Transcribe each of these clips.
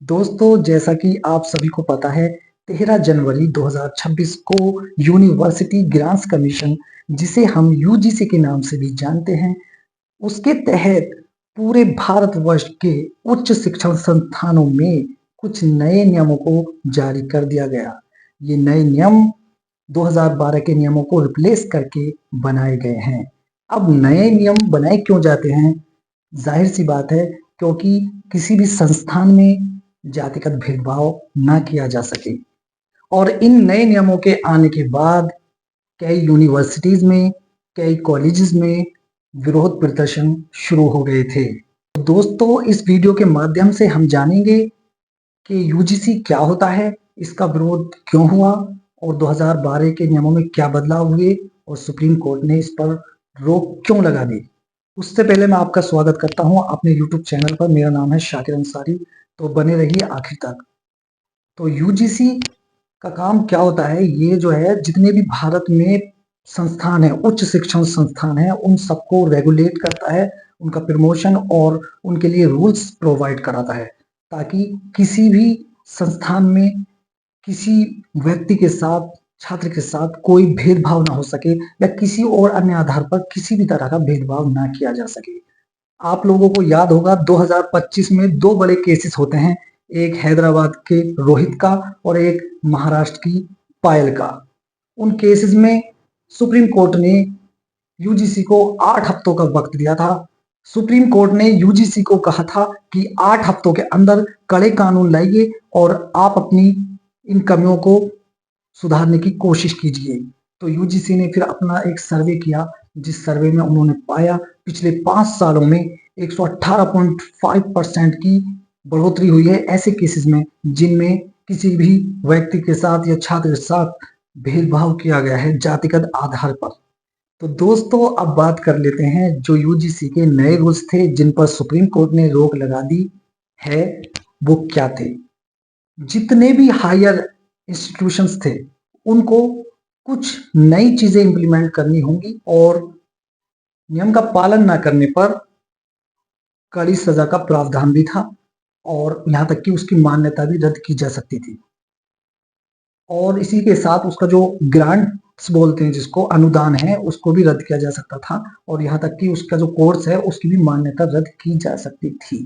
दोस्तों, जैसा कि आप सभी को पता है, 13 जनवरी 2026 को यूनिवर्सिटी ग्रांट्स कमीशन, जिसे हम यूजीसी के नाम से भी जानते हैं, उसके तहत पूरे भारतवर्ष के उच्च शिक्षण संस्थानों में कुछ नए नियमों को जारी कर दिया गया। ये नए नियम 2012 के नियमों को रिप्लेस करके बनाए गए हैं। अब नए नियम बनाए क्यों जाते हैं? जाहिर सी बात है, क्योंकि किसी भी संस्थान में जातिगत भेदभाव ना किया जा सके। और इन नए नियमों के आने के बाद कई यूनिवर्सिटीज में, कई कॉलेजेस में विरोध प्रदर्शन शुरू हो गए थे। तो दोस्तों, इस वीडियो के माध्यम से हम जानेंगे कि यूजीसी क्या होता है, इसका विरोध क्यों हुआ और 2012 के नियमों में क्या बदलाव हुए और सुप्रीम कोर्ट ने इस पर रोक क्यों लगा दी। उससे पहले मैं आपका स्वागत करता हूं अपने यूट्यूब चैनल पर। मेरा नाम है शाकिर अंसारी, तो बने रहिए आखिर तक। तो यूजीसी का काम क्या होता है? ये जो है, जितने भी भारत में संस्थान है, उच्च शिक्षण संस्थान है, उन सबको रेगुलेट करता है, उनका प्रमोशन और उनके लिए रूल्स प्रोवाइड कराता है, ताकि किसी भी संस्थान में किसी व्यक्ति के साथ, छात्र के साथ कोई भेदभाव ना हो सके या किसी और अन्य आधार पर किसी भी तरह का भेदभाव ना किया जा सके। आप लोगों को याद होगा, 2025 में दो बड़े केसेस होते हैं, एक हैदराबाद के रोहित का और एक महाराष्ट्र की पायल का। उन केसेस में सुप्रीम कोर्ट ने यूजीसी को 8 हफ्तों का वक्त दिया था। सुप्रीम कोर्ट ने यूजीसी को कहा था कि 8 हफ्तों के अंदर कड़े कानून लाइए और आप अपनी इन कमियों को सुधारने की कोशिश कीजिए। तो यूजीसी ने फिर अपना एक सर्वे किया, जिस सर्वे में उन्होंने पाया पिछले 5 सालों में 118.5% की बढ़ोतरी हुई है ऐसे केसेस में जिनमें किसी भी व्यक्ति के साथ या छात्र के साथ भेदभाव किया गया है जातिगत आधार पर। तो दोस्तों, अब बात कर लेते हैं जो यूजीसी के नए रूल्स थे जिन पर सुप्रीम कोर्ट ने रोक लगा दी है, वो क्या थे। जितने भी हायर इंस्टीट्यूशंस थे, उनको कुछ नई चीजें इंप्लीमेंट करनी होंगी और नियम का पालन ना करने पर कड़ी सजा का प्रावधान भी था और यहां तक कि उसकी मान्यता भी रद्द की जा सकती थी। और इसी के साथ उसका जो ग्रांट्स बोलते हैं, जिसको अनुदान है, उसको भी रद्द किया जा सकता था और यहाँ तक कि उसका जो कोर्स है उसकी भी मान्यता रद्द की जा सकती थी।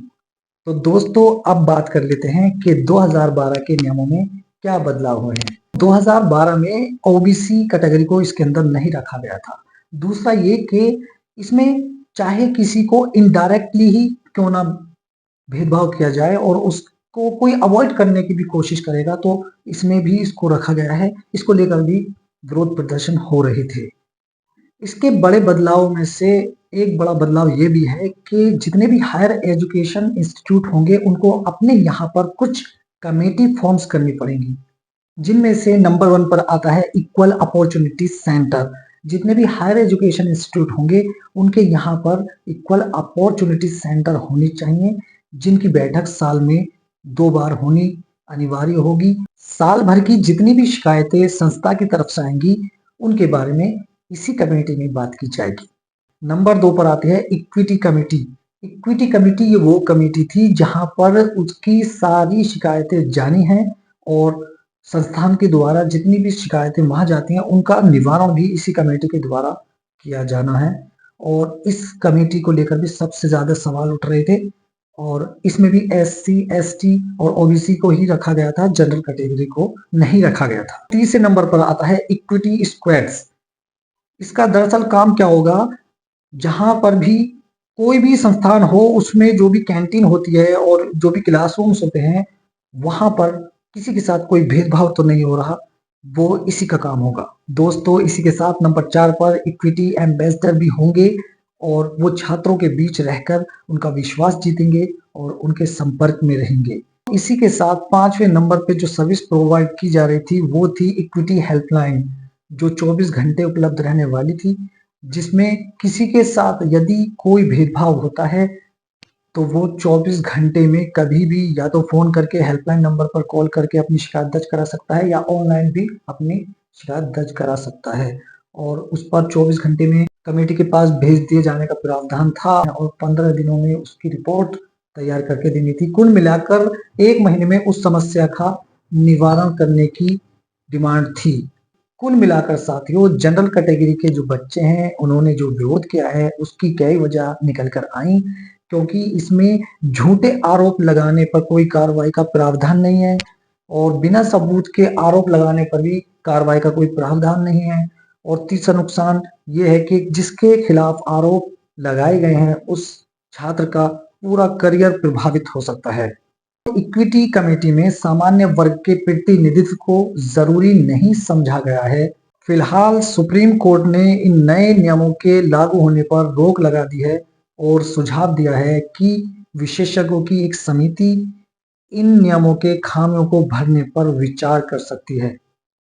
तो दोस्तों, अब बात कर लेते हैं कि 2012 के नियमों में क्या बदलाव हुए हैं। 2012 में ओबीसी कैटेगरी को इसके अंदर नहीं रखा गया था। दूसरा ये कि इसमें चाहे किसी को इनडायरेक्टली ही क्यों ना भेदभाव किया जाए और उसको कोई अवॉइड करने की भी कोशिश करेगा, तो इसमें भी इसको रखा गया है। इसको लेकर भी विरोध प्रदर्शन हो रहे थे। इसके बड़े बदलाव में से एक बड़ा बदलाव ये भी है कि जितने भी हायर एजुकेशन इंस्टीट्यूट होंगे, उनको अपने यहाँ पर कुछ कमेटी फॉर्म्स करनी पड़ेंगी, जिनमें से नंबर 1 पर आता है इक्वल अपॉर्चुनिटी सेंटर। जितने भी हायर एजुकेशन इंस्टीट्यूट होंगे, उनके यहाँ पर इक्वल अपॉर्चुनिटी सेंटर होनी चाहिए, जिनकी बैठक साल में 2 बार होनी अनिवार्य होगी। साल भर की जितनी भी शिकायतें संस्था की तरफ से आएंगी, उनके बारे में इसी कमेटी में बात की जाएगी। नंबर 2 पर आती है इक्विटी कमेटी। इक्विटी कमेटी ये वो कमेटी थी जहां पर उसकी सारी शिकायतें जानी हैं और संस्थान के द्वारा जितनी भी शिकायतें वहां जाती हैं, उनका निवारण भी इसी कमेटी के द्वारा किया जाना है। और इस कमेटी को लेकर भी सबसे ज्यादा सवाल उठ रहे थे और इसमें भी एससी, एसटी और ओबीसी को ही रखा गया था, जनरल कैटेगरी को नहीं रखा गया था। तीसरे नंबर पर आता है इक्विटी स्क्वाड्स। इसका दरअसल काम क्या होगा, जहां पर भी कोई भी संस्थान हो, उसमें जो भी कैंटीन होती है और जो भी क्लासरूम्स होते हैं, वहां पर किसी के साथ कोई भेदभाव तो नहीं हो रहा, वो इसी का काम होगा। दोस्तों, इसी के साथ नंबर 4 पर इक्विटी एम्बेसडर भी होंगे और वो छात्रों के बीच रहकर उनका विश्वास जीतेंगे और उनके संपर्क में रहेंगे। इसी के साथ 5वें नंबर पे जो सर्विस प्रोवाइड की जा रही थी, वो थी इक्विटी हेल्पलाइन, जो 24 घंटे उपलब्ध रहने वाली थी, जिसमें किसी के साथ यदि कोई भेदभाव होता है तो वो 24 घंटे में कभी भी या तो फोन करके हेल्पलाइन नंबर पर कॉल करके अपनी शिकायत दर्ज करा सकता है या ऑनलाइन भी अपनी शिकायत दर्ज करा सकता है और उस पर 24 घंटे में कमेटी के पास भेज दिए जाने का प्रावधान था और 15 दिनों में उसकी रिपोर्ट तैयार करके देनी थी। कुल मिलाकर 1 महीने में उस समस्या का निवारण करने की डिमांड थी। कुल मिलाकर साथियों, जनरल कैटेगरी के जो बच्चे हैं उन्होंने जो विरोध किया है उसकी कई वजह निकल कर आई, क्योंकि इसमें झूठे आरोप लगाने पर कोई कार्रवाई का प्रावधान नहीं है और बिना सबूत के आरोप लगाने पर भी कार्रवाई का कोई प्रावधान नहीं है। और तीसरा नुकसान ये है कि जिसके खिलाफ आरोप लगाए गए हैं उस छात्र का पूरा करियर प्रभावित हो सकता है। इक्विटी कमेटी में सामान्य वर्ग के प्रतिनिधित्व को जरूरी नहीं समझा गया है। फिलहाल सुप्रीम कोर्ट ने इन नए नियमों के लागू होने पर रोक लगा दी है और सुझाव दिया है कि विशेषज्ञों की एक समिति इन नियमों के खामियों को भरने पर विचार कर सकती है।